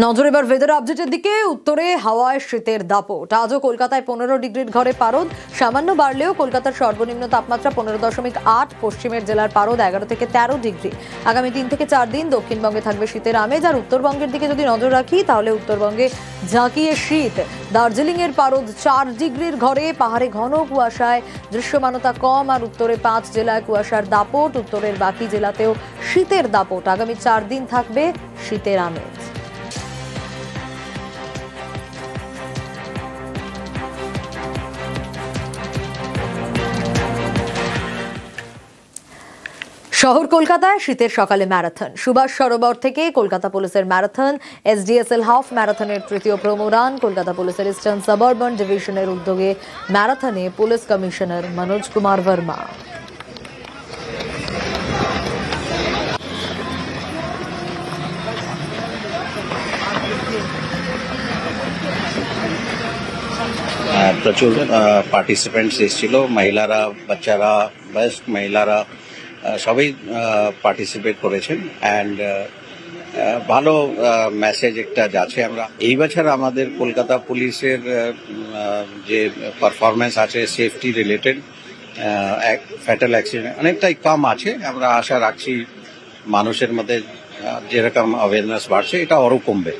নজর এবার ওয়েদার আপডেটের দিকে। উত্তরে হাওয়ায় শীতের দাপট। আজও কলকাতায় 15 ডিগ্রির ঘরে পারদ। সামান্য বাড়লেও কলকাতার সর্বনিম্ন তাপমাত্রা 15.8। পশ্চিমের জেলার পারদ 11 থেকে 13 ডিগ্রি। আগামী 3 থেকে 4 দিন দক্ষিণবঙ্গে থাকবে শীতের আমেজ। আর উত্তরবঙ্গের দিকে যদি নজর রাখি তাহলে উত্তরবঙ্গে ঝাঁকিয়ে শীত। দার্জিলিং এর পারদ 4 ডিগ্রির ঘরে। পাহাড়ে ঘন কুয়াশায় দৃশ্যমানতা কম। আর উত্তরে 5 জেলায় কুয়াশার দাপট। উত্তরের বাকি জেলাতেও শীতের দাপট। আগামী 4 দিন থাকবে শীতের আমেজ। শহর কলকাতায় শীতের সকালে ম্যারাথন। সুভাষ সরোবর থেকে কলকাতা পুলিশের ম্যারাথন, এসডিএসএল হাফ ম্যারাথনের তৃতীয় প্রোমো রান। কলকাতা পুলিশের ইস্টার্ন সাবারবান ডিভিশনের উদ্যোগে ম্যারাথনে পুলিশ কমিশনার মনোজ কুমার ভার্মা। প্রচুর পার্টিসিপেন্টস এসেছিল, মহিলারা, বাচ্চারা, বয়স্ক মহিলারা সবাই পার্টিসিপেট করেছেন। অ্যান্ড ভালো মেসেজ একটা যাচ্ছে। আমরা এই বছর আমাদের কলকাতা পুলিশের যে পারফরমেন্স আছে সেফটি রিলেটেড, ফ্যাটাল অ্যাক্সিডেন্ট অনেকটাই কম আছে। আমরা আশা রাখছি মানুষের মধ্যে যেরকম অ্যাওয়ারনেস বাড়ছে এটা আরও কমবে।